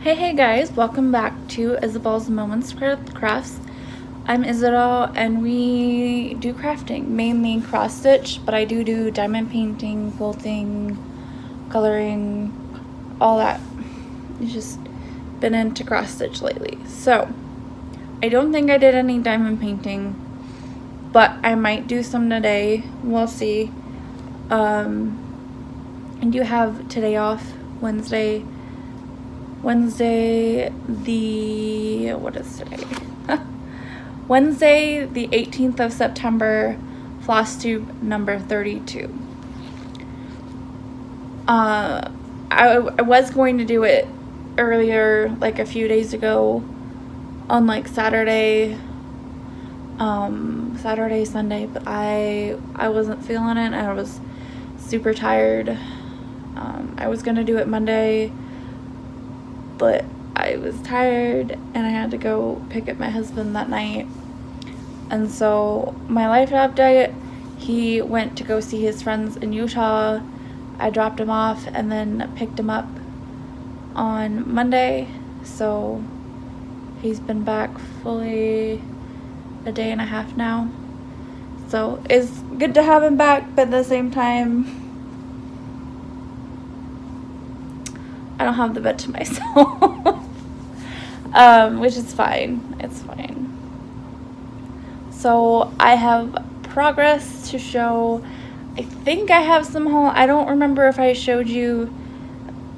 Hey guys, welcome back to Isabel's Moments Crafts. I'm Isabel and we do crafting, mainly cross stitch, but I do diamond painting, quilting, coloring, all that. I've just been into cross stitch lately. So, I don't think I did any diamond painting, but I might do some today. We'll see. I do have today off, Wednesday the, what is today? Wednesday the 18th of September, Flosstube number 32. I was going to do it earlier, like a few days ago, on like Saturday, Sunday, but I wasn't feeling it. I was super tired. I was gonna do it Monday, but I was tired and I had to go pick up my husband that night. And so my life update, he went to go see his friends in Utah. I dropped him off and then picked him up on Monday. So he's been back fully a day and a half now. So it's good to have him back, but at the same time, I don't have the bed to myself, which is fine. It's fine. So I have progress to show. I think I have some haul. I don't remember if I showed you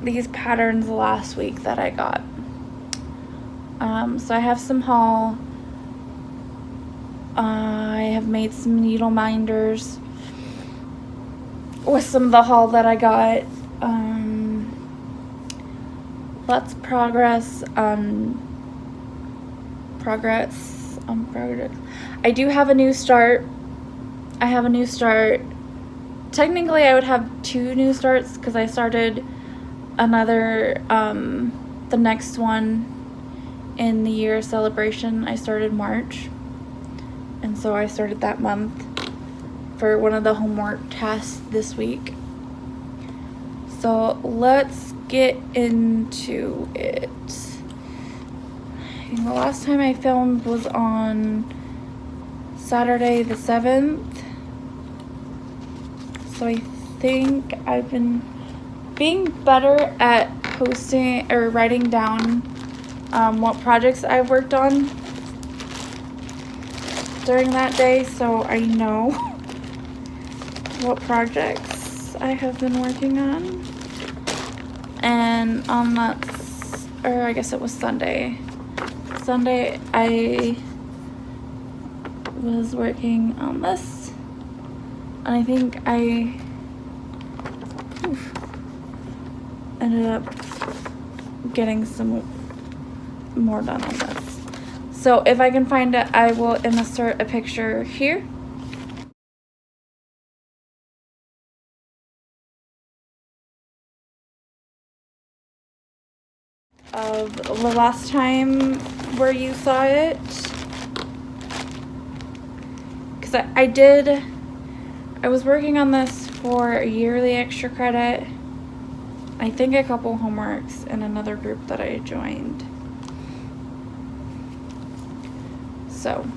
these patterns last week that I got. So I have some haul. I have made some needle minders with some of the haul that I got. Lots of progress on progress. I do have a new start. Technically, I would have 2 new starts because I started another, the next one in the year celebration. I started March. And so I started that month for one of the homework tasks this week. So let's get into it. The last time I filmed was on Saturday the 7th. So I think I've been being better at posting or writing down what projects I've worked on during that day, so I know what projects I have been working on. And on that, or I guess it was Sunday, I was working on this, and I think I ended up getting some more done on this. So if I can find it, I will insert a picture here. Of the last time where you saw it. Because I was working on this for a yearly extra credit. I think a couple homeworks in another group that I joined. So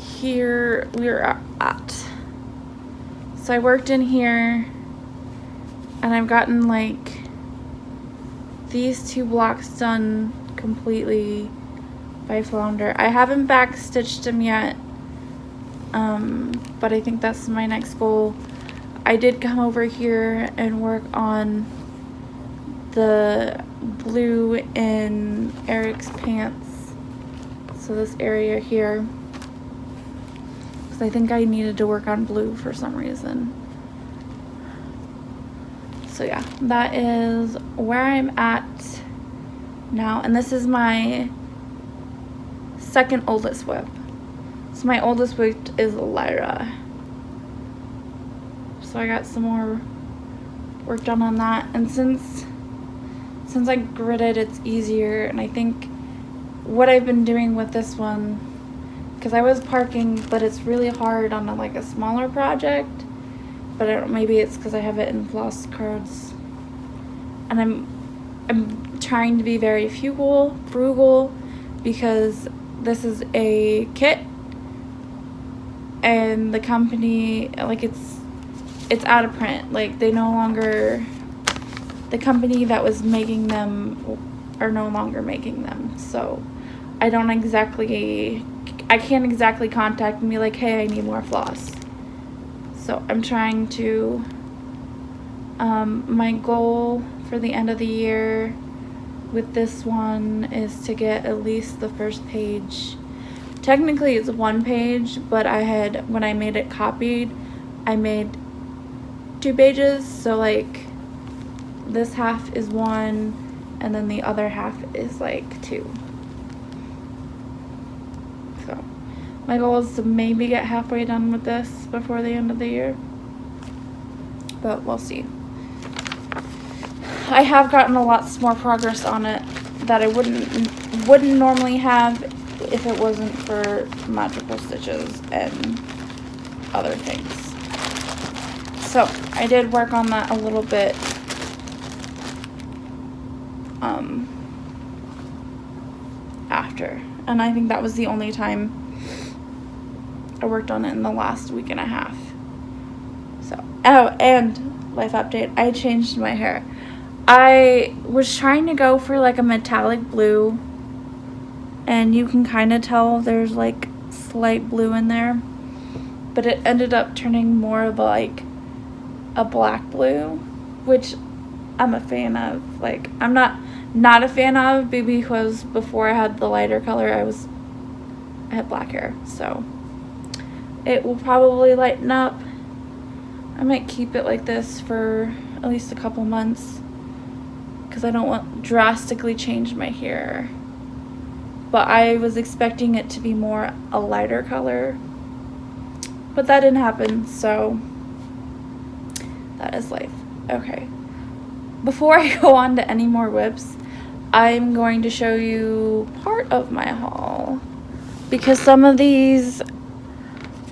here we're at. So I worked in here and I've gotten like these 2 blocks done completely by Flounder. I haven't back stitched them yet, but I think that's my next goal. I did come over here and work on the blue in Eric's pants. So this area here, because I think I needed to work on blue for some reason. So yeah, that is where I'm at now, and this is my second oldest whip. So my oldest whip is Lyra. So I got some more work done on that, and since I gridded, it's easier. And I think what I've been doing with this one, because I was parking, but it's really hard on a smaller project. But maybe it's because I have it in floss cards, and I'm I'm trying to be very frugal, because this is a kit, and the company, like, it's out of print. Like, they no longer, the company that was making them are no longer making them. So I can't exactly contact me like, hey, I need more floss. So I'm trying to, my goal for the end of the year with this one is to get at least the first page. Technically it's 1 page, but when I made it copied, I made 2 pages. So like this half is 1 and then the other half is like 2. So my goal is to maybe get halfway done with this before the end of the year, but we'll see. I have gotten a lot more progress on it that I wouldn't normally have if it wasn't for magical stitches and other things. So I did work on that a little bit after, and I think that was the only time I worked on it in the last week and a half. So, oh, and life update, I changed my hair. I was trying to go for like a metallic blue, and you can kind of tell there's like slight blue in there, but it ended up turning more of like a black blue, which I'm a fan of. Like, I'm not a fan of, because before I had the lighter color, I had black hair, so it will probably lighten up. I might keep it like this for at least a couple months, because I don't want to drastically change my hair. But I was expecting it to be more a lighter color, but that didn't happen, so that is life. Okay, before I go on to any more whips, I'm going to show you part of my haul, because some of these,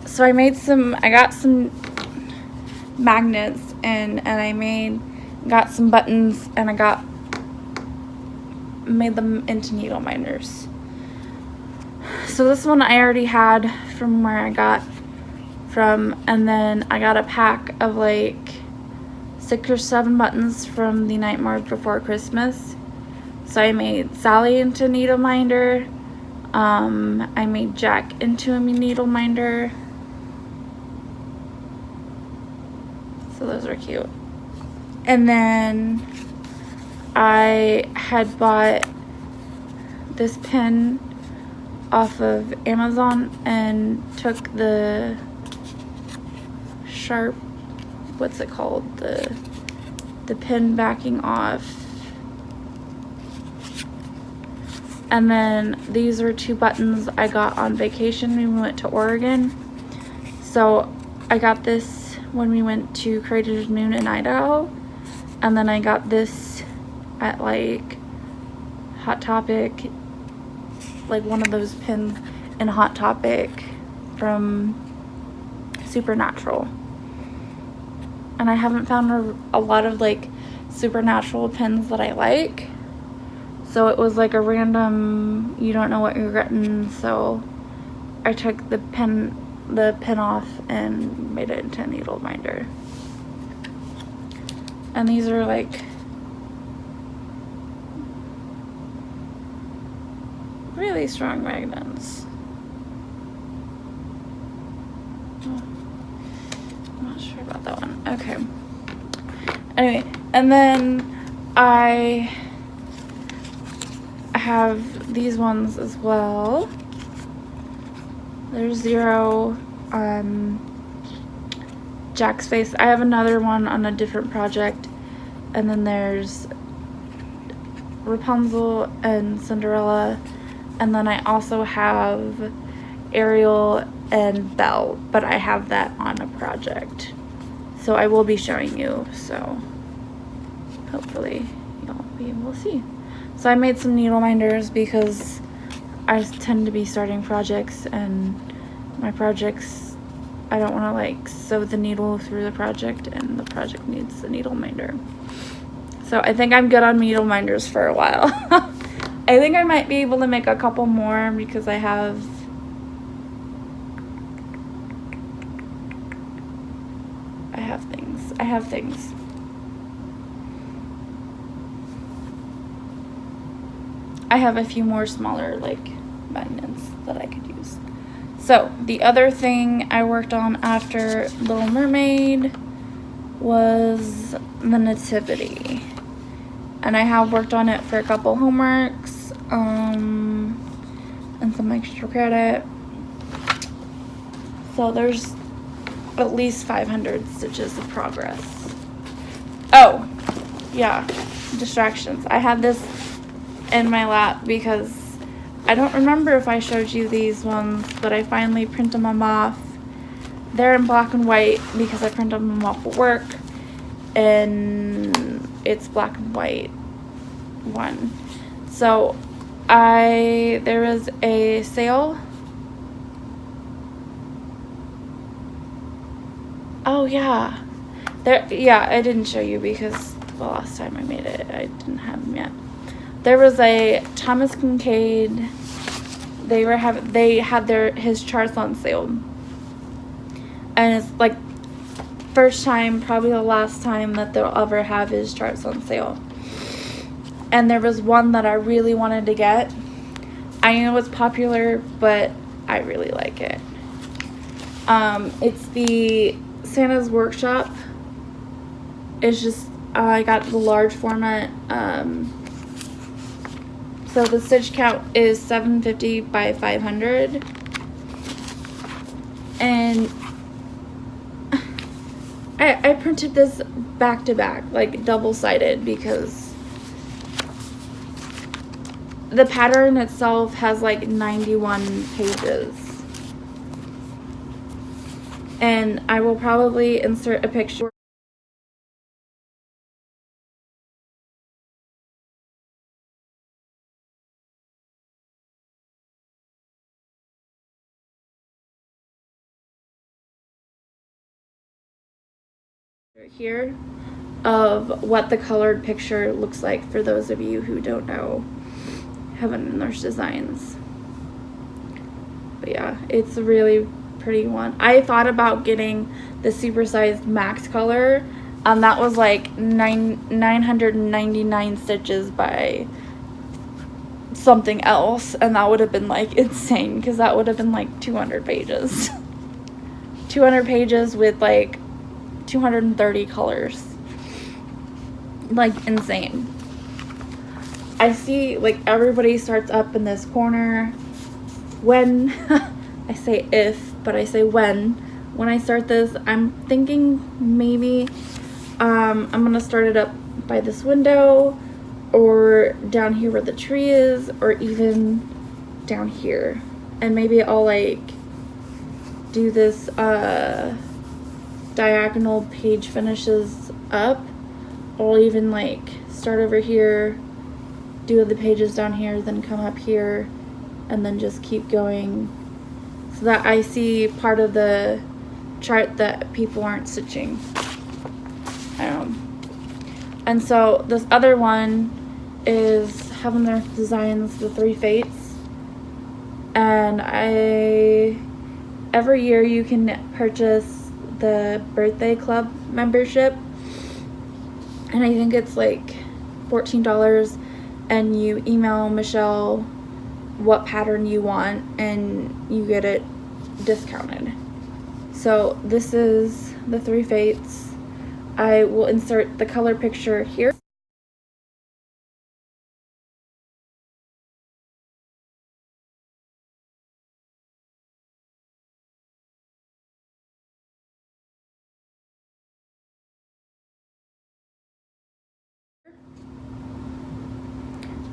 so I got some magnets and I got some buttons, and I made them into needle minders. So this one I already had from where I got from, and then I got a pack of like 6 or 7 buttons from the Nightmare Before Christmas. So I made Sally into a needle minder. I made Jack into a needle minder. So those are cute. And then I had bought this pin off of Amazon and took the sharp, what's it called, the pin backing off. And then these are 2 buttons I got on vacation when we went to Oregon. So I got this when we went to Creator's Moon in Idaho, and then I got this at like Hot Topic, like one of those pins in Hot Topic from Supernatural. And I haven't found a lot of like Supernatural pins that I like, so it was like a random, you don't know what you're getting. So I took the pin off and made it into a needle minder. And these are like really strong magnets. I'm not sure about that one. Okay. Anyway, and then I have these ones as well. There's 0 Jack's face. I have another one on a different project, and then there's Rapunzel and Cinderella, and then I also have Ariel and Belle, but I have that on a project, so I will be showing you, so hopefully y'all be able to see. So I made some needle minders because I tend to be starting projects, and my projects, I don't want to like sew the needle through the project, and the project needs the needle minder. So So I think I'm good on needle minders for a while. I think I might be able to make a couple more because I have things. I have a few more smaller like magnets that I could use. So the other thing I worked on after Little Mermaid was the Nativity. And I have worked on it for a couple homeworks, and some extra credit. So there's at least 500 stitches of progress. Oh, yeah, distractions. I had this in my lap because I don't remember if I showed you these ones, but I finally printed them off. They're in black and white because I printed them off at work, and it's black and white one. So there was a sale. Oh yeah, I didn't show you because the last time I made it I didn't have them yet. There was a Thomas Kincaid. They had his charts on sale, and it's like first time, probably the last time that they'll ever have his charts on sale. And there was one that I really wanted to get. I know it's popular, but I really like it. It's the Santa's Workshop. It's just I got the large format. So the stitch count is 750 by 500, and I printed this back to back, like double-sided, because the pattern itself has like 91 pages. And I will probably insert a picture here of what the colored picture looks like for those of you who don't know Heaven and Earth Designs. But yeah, it's a really pretty one. I thought about getting the supersized max color, and that was like 999 stitches by something else, and that would have been like insane because that would have been like 200 pages. 200 pages with like 230 colors. Like insane. I see like everybody starts up in this corner. When I say if, but I say when I start this, I'm thinking maybe I'm gonna start it up by this window, or down here where the tree is, or even down here. And maybe I'll like do this diagonal page finishes up, or even like start over here, do the pages down here, then come up here, and then just keep going, so that I see part of the chart that people aren't stitching. And so this other one is Heaven and Earth Designs, the Three Fates, and every year you can purchase the birthday club membership, and I think it's like $14, and you email Michelle what pattern you want and you get it discounted. So this is the Three Fates. I will insert the color picture here.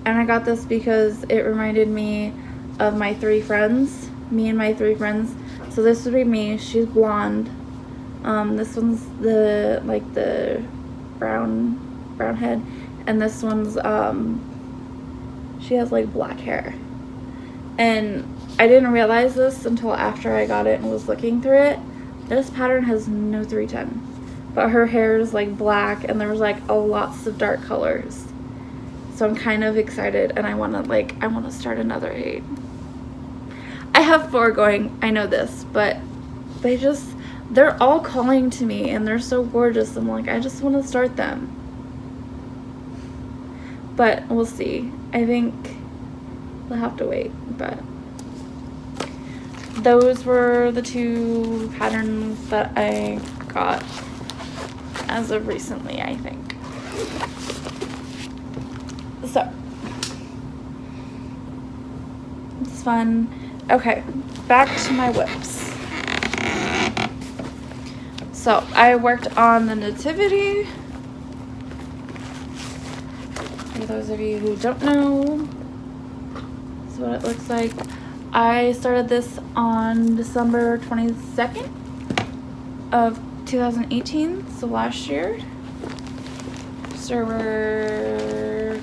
And I got this because it reminded me of my three friends, me and my three friends. So this would be me, she's blonde. This one's the brown head, and this one's she has like black hair. And I didn't realize this until after I got it and was looking through it. This pattern has no 310. but her hair is like black and there's like lots of dark colors. So I'm kind of excited, and I want to start another page. I have 4 going, I know this, but they're all calling to me and they're so gorgeous. I'm like, I just want to start them. But we'll see. I think we'll have to wait, but those were the 2 patterns that I got as of recently, I think. So it's fun. Okay, back to my whips. So I worked on the nativity. For those of you who don't know, this is what it looks like. I started this on December 22nd of 2018, so last year. So we're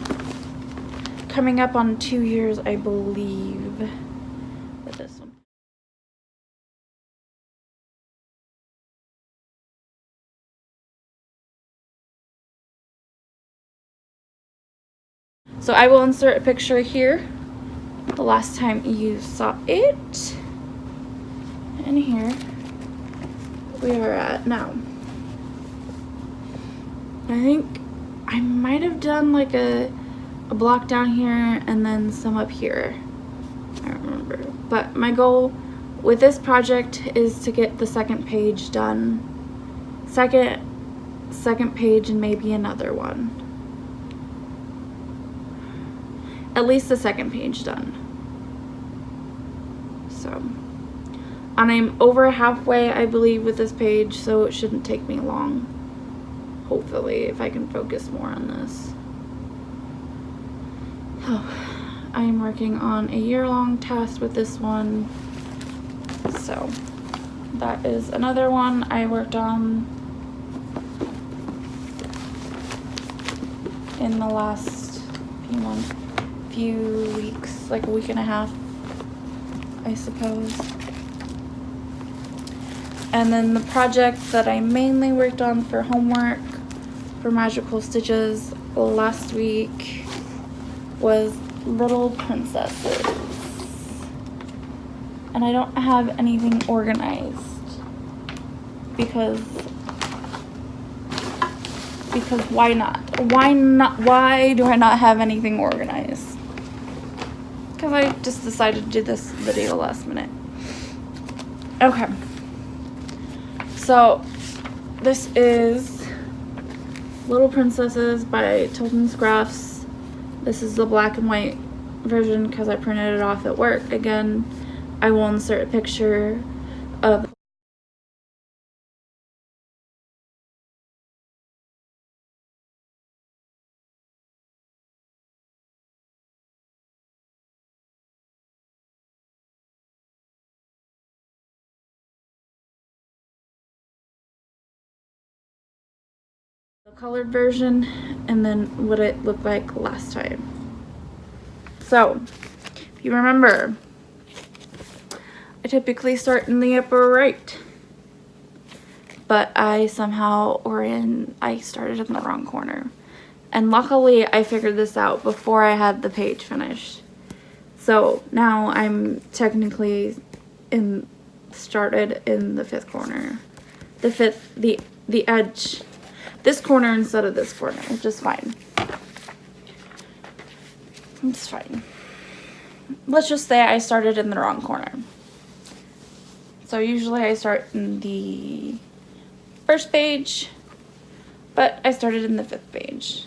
coming up on 2 years, I believe, with this one. So I will insert a picture here, the last time you saw it, and here we are at now. I think I might have done like a block down here and then some up here. I don't remember. But my goal with this project is to get the second page done. Second page and maybe another one. At least the second page done. So, and I'm over halfway, I believe, with this page, so it shouldn't take me long. Hopefully, if I can focus more on this. Oh, I'm working on a year-long task with this one. So, that is another one I worked on in the last few weeks, like a week and a half, I suppose. And then the project that I mainly worked on for homework for Magical Stitches last week was Little Princesses. And I don't have anything organized because why not? Why do I not have anything organized? Because I just decided to do this video last minute. Okay. So, this is Little Princesses by Tilton's Crafts. This is the black and white version because I printed it off at work. Again, I will insert a picture of the colored version and then what it looked like last time. So, if you remember, I typically start in the upper right, but I started in the wrong corner. And luckily I figured this out before I had the page finished. So now I'm technically started in the 5th corner. The edge. This corner instead of this corner, which is fine. It's fine. Let's just say I started in the wrong corner. So usually I start in the 1st page, but I started in the 5th page.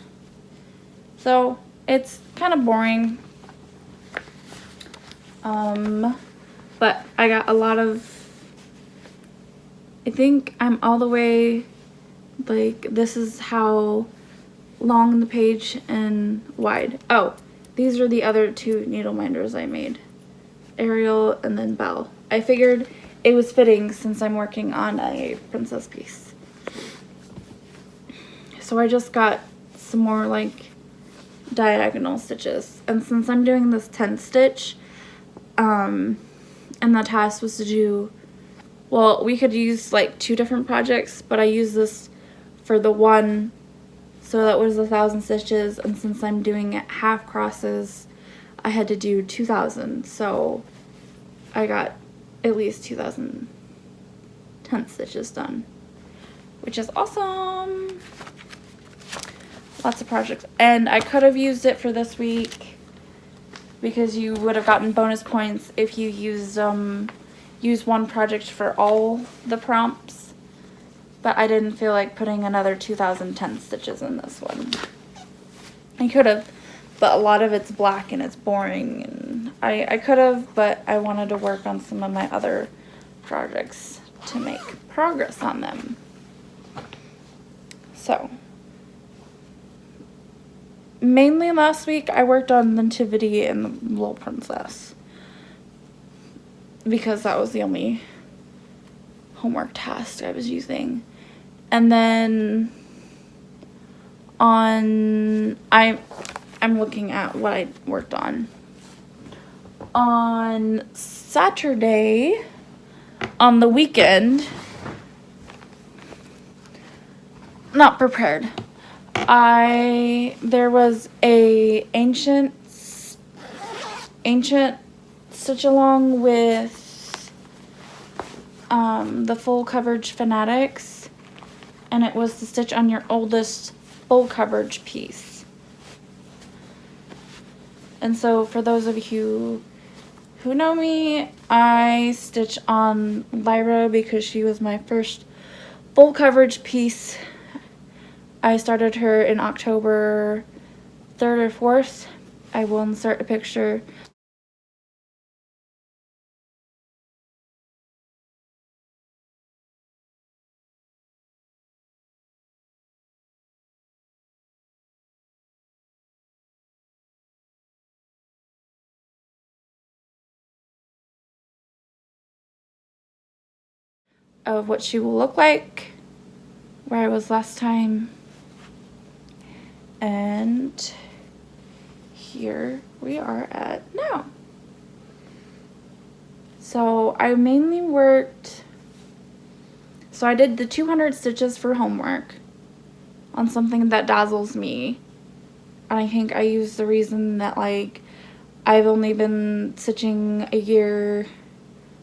So it's kind of boring. But I got a lot of, I think I'm all the way, like, this is how long the page and wide. Oh, these are the other 2 needle minders I made. Ariel and then Belle. I figured it was fitting since I'm working on a princess piece. So I just got some more like diagonal stitches. And since I'm doing this 10 stitch, and the task was to do, well, we could use like 2 different projects, but I use this for the one, so that was 1,000 stitches, and since I'm doing it half crosses, I had to do 2,000, so I got at least 2,010 stitches done, which is awesome. Lots of projects, and I could have used it for this week because you would have gotten bonus points if you used use one project for all the prompts, but I didn't feel like putting another 2,010 stitches in this one. I could have, but a lot of it's black and it's boring, and I could have, but I wanted to work on some of my other projects to make progress on them. So mainly last week I worked on Nativity and the Little Princess because that was the only homework task I was using. And then I'm looking at what I worked on. On Saturday, on the weekend, not prepared. There was a ancient stitch along with the full coverage fanatics, and it was to stitch on your oldest full coverage piece. And so for those of you who know me, I stitch on Lyra because she was my first full coverage piece. I started her in October 3rd or 4th. I will insert a picture. Of what she will look like, where I was last time, and here we are at now. So I mainly worked, so I did the 200 stitches for homework on something that dazzles me, and I think I used the reason that like I've only been stitching a year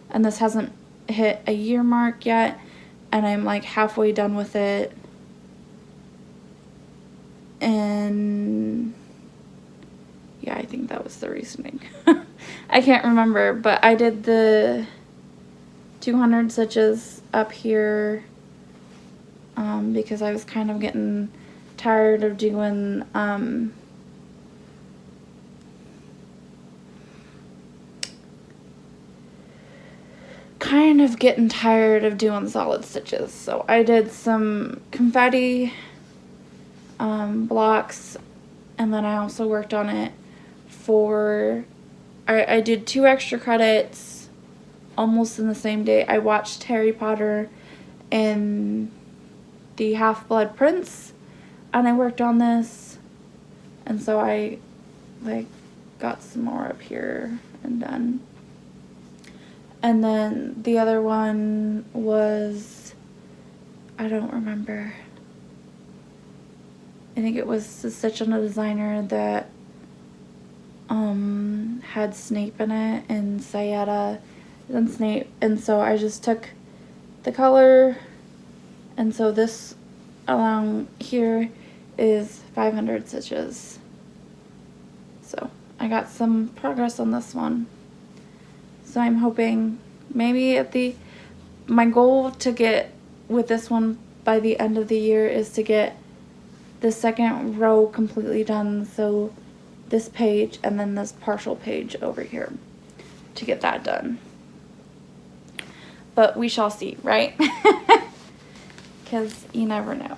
and this hasn't hit a year mark yet, and I'm like halfway done with it, and yeah, I think that was the reasoning. I can't remember, but I did the 200 stitches up here because I was kind of getting tired of doing solid stitches. So I did some confetti blocks, and then I also worked on it for, I did 2 extra credits almost in the same day. I watched Harry Potter and the Half-Blood Prince, and I worked on this, and so I like got some more up here and done. And then the other one was, I don't remember. I think it was to stitch on a designer that had Snape in it, and Sayetta and Snape, and so I just took the color, and so this along here is 500 stitches. So I got some progress on this one. So I'm hoping maybe my goal to get with this one by the end of the year is to get the second row completely done. So this page and then this partial page over here to get that done. But we shall see, right? Because you never know.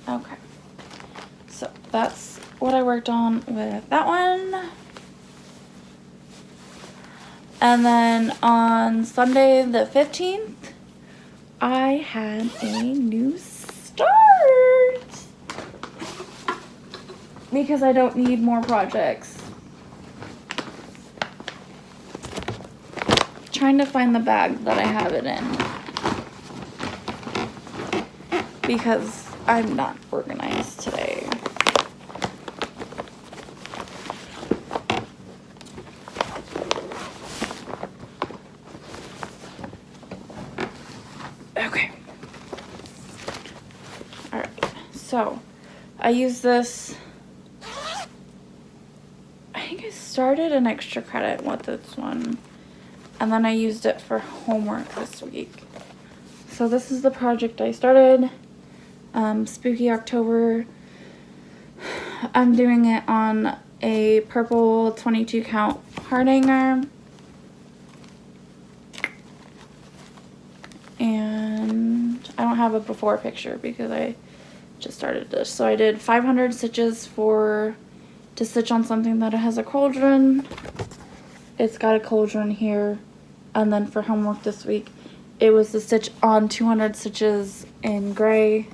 Okay. So that's what I worked on with that one. And then on Sunday the 15th, I had a new start because I don't need more projects. trying to find the bag that I have it in because I'm not organized today. Okay. Alright, so I use this. I think I started an extra credit with this one, and then I used it for homework this week. So this is the project I started, Spooky October. I'm doing it on a purple 22 count heart hanger. And I don't have a before picture because I just started this. So I did 500 stitches to stitch on something that has a cauldron. It's got a cauldron here. And then for homework this week, it was to stitch on 200 stitches in gray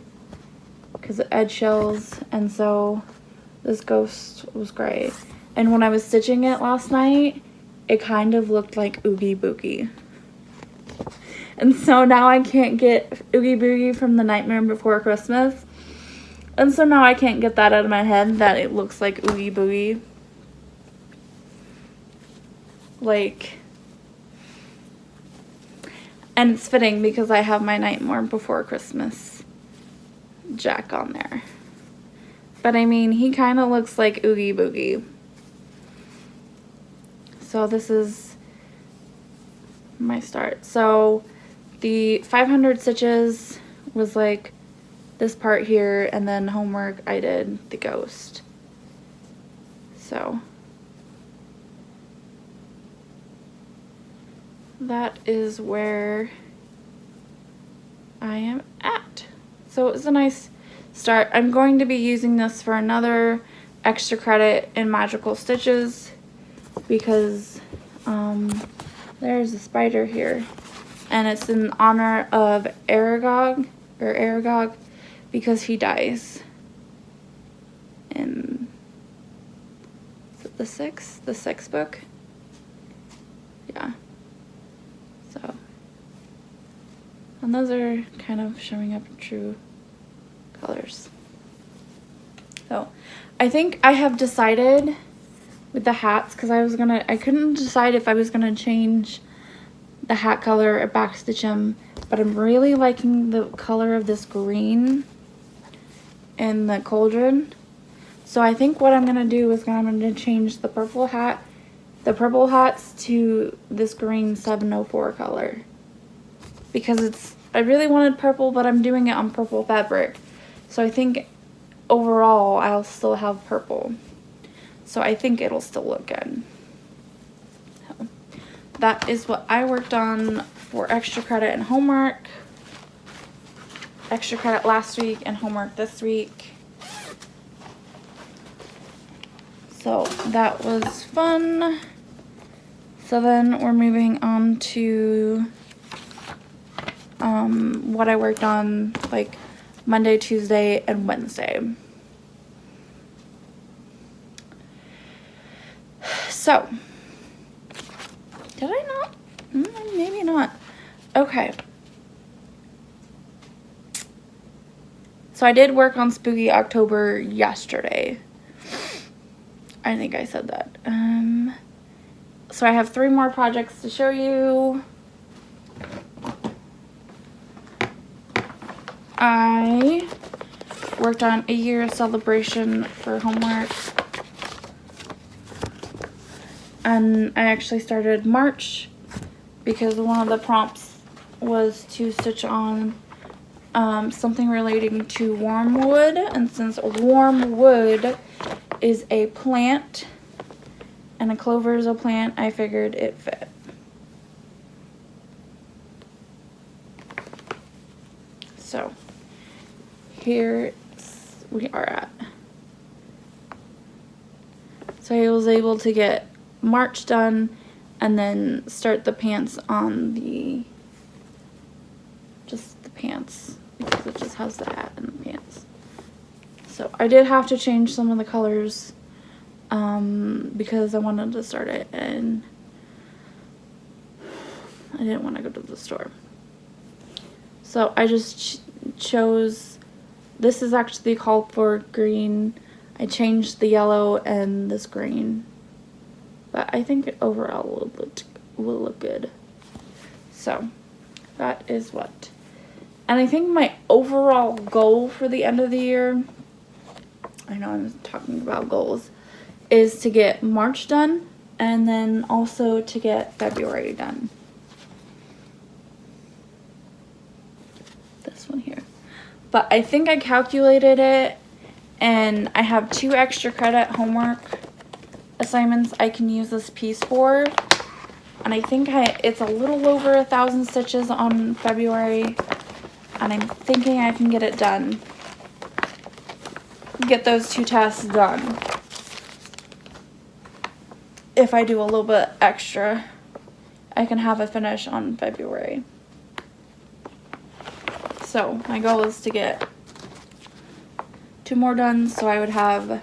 because of eggshells. And so this ghost was gray. And when I was stitching it last night, it kind of looked like Oogie Boogie. And so now I can't get Oogie Boogie from The Nightmare Before Christmas. And so now I can't get that out of my head that it looks like Oogie Boogie. Like, and it's fitting because I have my Nightmare Before Christmas Jack on there. But I mean, he kind of looks like Oogie Boogie. So this is my start. So the 500 stitches was like this part here, and then homework I did the ghost. So that is where I am at. So it was a nice start. I'm going to be using this for another extra credit in magical stitches because there's a spider here, and it's in honor of Aragog because he dies in, is it the sixth book? Yeah. So, and those are kind of showing up in true colors. So I think I have decided with the hats, because I couldn't decide if I was gonna change the hat color or backstitch them, but I'm really liking the color of this green in the cauldron. So I think what I'm gonna do is I'm gonna change the purple hats to this green 704 color, because I really wanted purple, but I'm doing it on purple fabric. So I think overall I'll still have purple. So I think it'll still look good. So that is what I worked on for extra credit and homework. Extra credit last week and homework this week. So that was fun. So then we're moving on to what I worked on like Monday, Tuesday, and Wednesday. So, did I not? Maybe not. Okay. So I did work on Spooky October yesterday. I think I said that. So I have 3 more projects to show you. I worked on a year celebration for homework. And I actually started March because one of the prompts was to stitch on something relating to warm wood. And since warm wood is a plant and a clover is a plant, I figured it fit. So here we are at. So I was able to get March done and then start the pants on just the pants, because it just has the hat and the pants. So I did have to change some of the colors because I wanted to start it in I didn't want to go to the store. So I just chose, this is actually called for green. I changed the yellow and this green. But I think overall will look good. So that is what. And I think my overall goal for the end of the year, I know I'm talking about goals, is to get March done and then also to get February done. This one here. But I think I calculated it, and I have 2 extra credit homework assignments I can use this piece for. And I think it's a little over 1,000 stitches on February, and I'm thinking I can get it done. Get those 2 tasks done. If I do a little bit extra, I can have a finish on February. So my goal is to get 2 more done, so I would have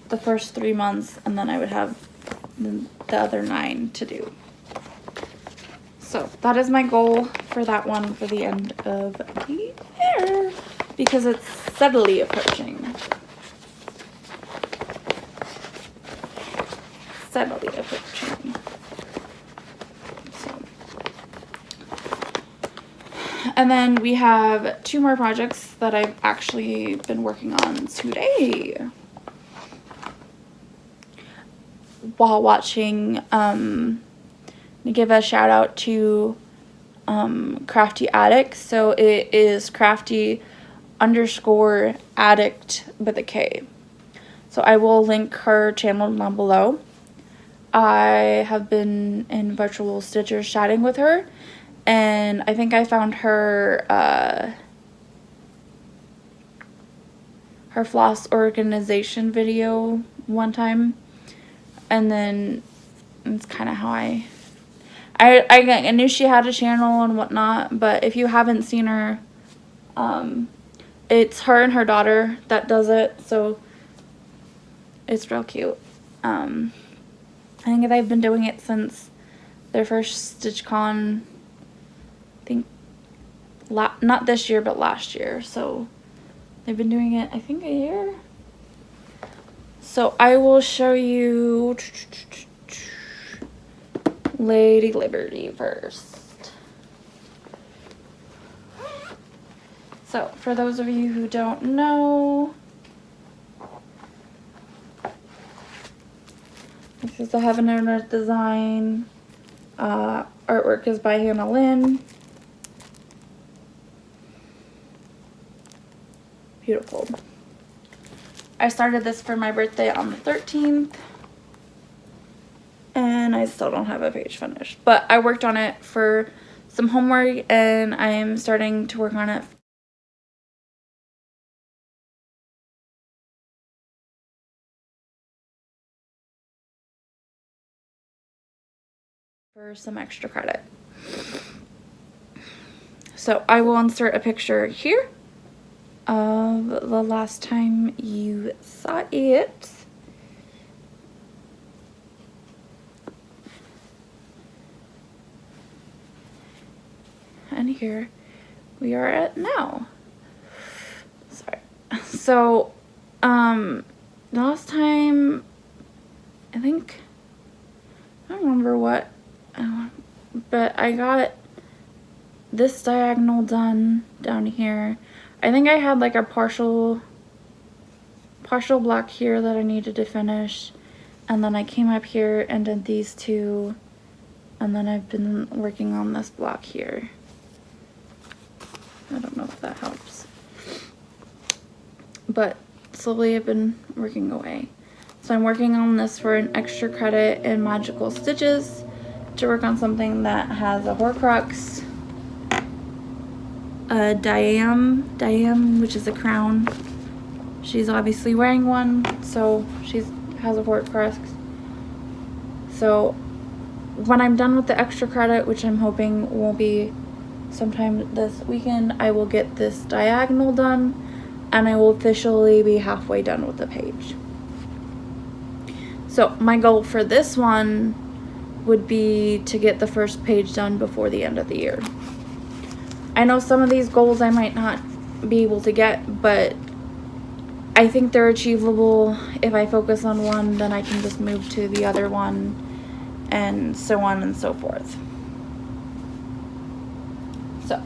the first 3 months, and then I would have the other 9 to do. So that is my goal for that one for the end of the year, because it's steadily approaching. Steadily approaching. So. And then we have 2 more projects that I've actually been working on today while watching. Give a shout out to Crafty Addict. So it is crafty_addict with a K. So I will link her channel down below. I have been in virtual stitchers chatting with her, and I think I found her her floss organization video one time, and then it's kind of how I knew she had a channel and whatnot. But if you haven't seen her, it's her and her daughter that does it, so it's real cute. I think they've been doing it since their first StitchCon, I think, not this year, but last year. So they've been doing it, I think, a year. So I will show you Lady Liberty first. So for those of you who don't know, this is the Heaven and Earth design. Artwork is by Hannah Lynn. Beautiful. I started this for my birthday on the 13th. And I still don't have a page finished. But I worked on it for some homework, and I'm starting to work on it for some extra credit. So I will insert a picture here of the last time you saw it. And here we are at now. Sorry. So, the last time, I think, I don't remember what, but I got this diagonal done down here. I think I had like a partial block here that I needed to finish, and then I came up here and did these 2, and then I've been working on this block here. I don't know if that helps, but slowly I've been working away. So I'm working on this for an extra credit in Magical Stitches to work on something that has a Horcrux, a Diam, which is a crown. She's obviously wearing one, so she has a Horcrux. So when I'm done with the extra credit, which I'm hoping will be sometime this weekend, I will get this diagonal done, and I will officially be halfway done with the page. So my goal for this one would be to get the first page done before the end of the year. I know some of these goals I might not be able to get, but I think they're achievable. If I focus on one, then I can just move to the other one, and so on and so forth. So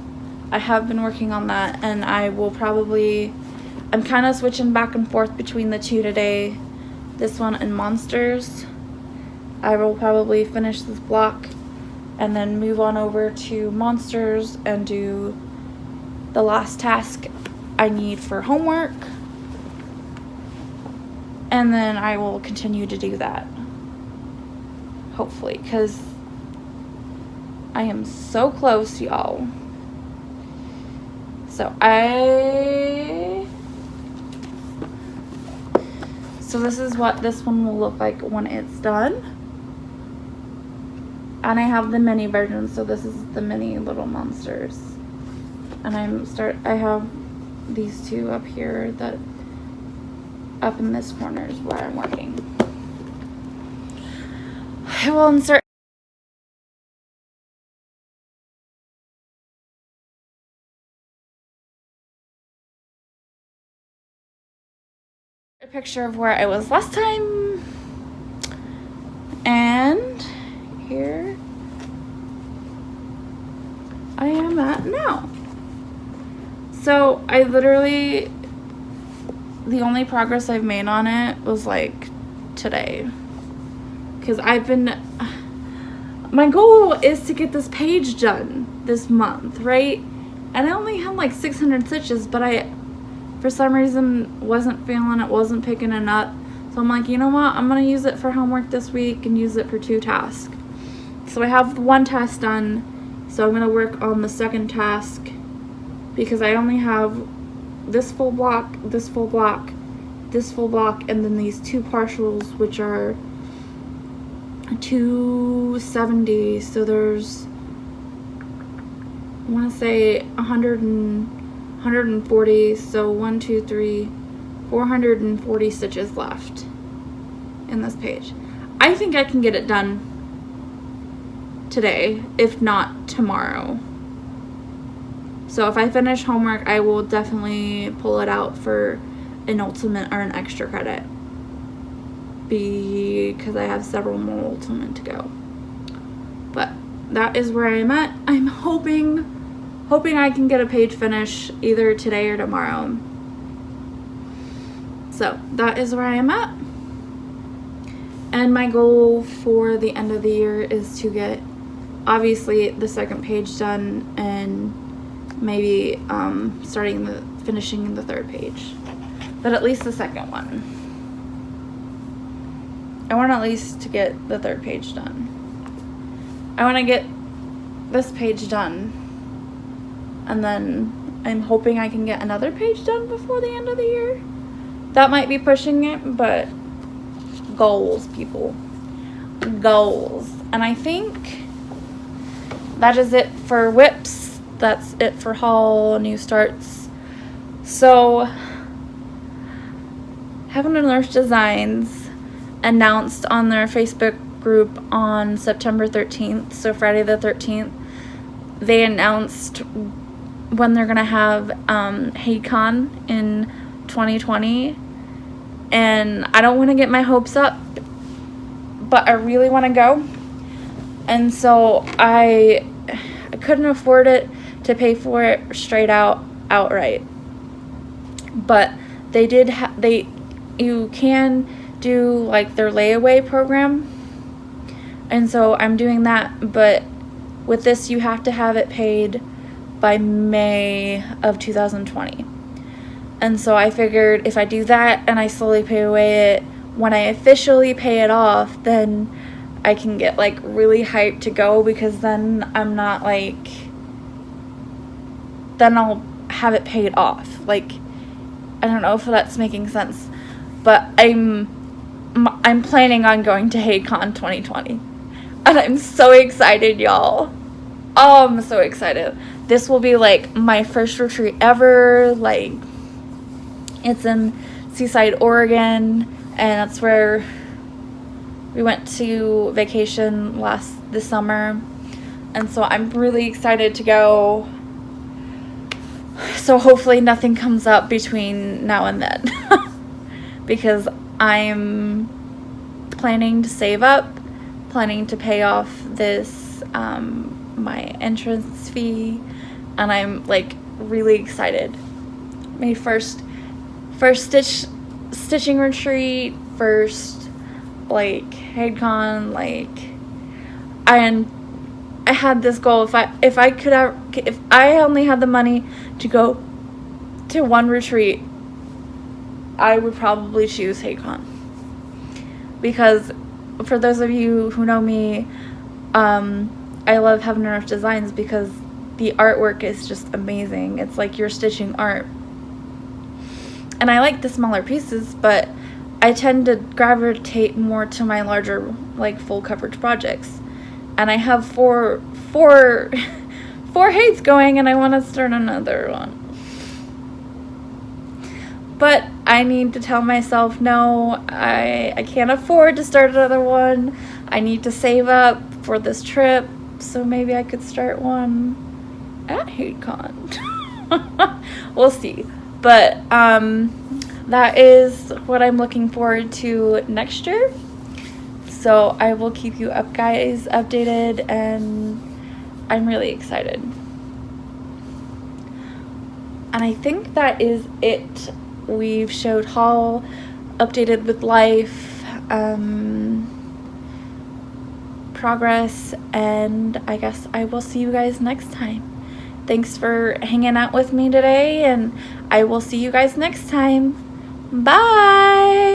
I have been working on that, and I will probably, I'm kind of switching back and forth between the two today, this one and monsters. I will probably finish this block and then move on over to monsters and do the last task I need for homework, and then I will continue to do that, hopefully, because I am so close, y'all. So this is what this one will look like when it's done. And I have the mini version, so this is the mini little monsters. And I have these two up here, that up in this corner is where I'm working. I will insert a picture of where I was last time, and here I am at now. So I literally, the only progress I've made on it was like today, because my goal is to get this page done this month, right? And I only had like 600 stitches, but I, for some reason, wasn't feeling it, wasn't picking it up. So I'm like, you know what? I'm going to use it for homework this week and use it for 2 tasks. So I have 1 task done. So I'm going to work on the second task, because I only have this full block, this full block, this full block, and then these 2 partials, which are 270. So there's, I want to say 140. So 1, 2, 3, 440 stitches left in this page. I think I can get it done today, if not tomorrow. So if I finish homework, I will definitely pull it out for an ultimate or an extra credit, because I have several more ultimate to go. But that is where I'm at. I'm hoping I can get a page finish either today or tomorrow. So that is where I am at. And my goal for the end of the year is to get, obviously, the second page done, and maybe finishing the third page, but at least the second one. I want at least to get the third page done. I want to get this page done, and then I'm hoping I can get another page done before the end of the year. That might be pushing it, but goals, people, goals. And I think that is it for whips. That's it for haul, new starts. So Heaven and Earth Designs announced on their Facebook group on September 13th, so Friday the 13th, they announced when they're gonna have HayCon in 2020. And I don't want to get my hopes up, but I really want to go. And so I couldn't afford it to pay for it straight outright. But they did you can do like their layaway program. And so I'm doing that, but with this you have to have it paid by May of 2020. And so I figured if I do that and I slowly pay away it, when I officially pay it off, then I can get like really hyped to go, because then I'm not like, then I'll have it paid off. Like, I don't know if that's making sense, but I'm planning on going to HayCon 2020, and I'm so excited, y'all. Oh, I'm so excited. This will be like my first retreat ever. Like, it's in Seaside, Oregon, and that's where We went to vacation this summer, and so I'm really excited to go. So hopefully nothing comes up between now and then because I'm planning to save up, planning to pay off this my entrance fee, and I'm like really excited. My first stitching retreat, first like HaidCon, like I had this goal. If I only had the money to go to one retreat, I would probably choose HaidCon. Because for those of you who know me, I love Heaven and Earth Designs because the artwork is just amazing. It's like you're stitching art. And I like the smaller pieces, but I tend to gravitate more to my larger, like, full coverage projects. And I have four Haids going, and I want to start another one. But I need to tell myself, no, I can't afford to start another one. I need to save up for this trip, so maybe I could start one at HaidCon. We'll see. But that is what I'm looking forward to next year. So I will keep you guys updated, and I'm really excited. And I think that is it. We've showed haul, updated with life, progress, and I guess I will see you guys next time. Thanks for hanging out with me today, and I will see you guys next time. Bye!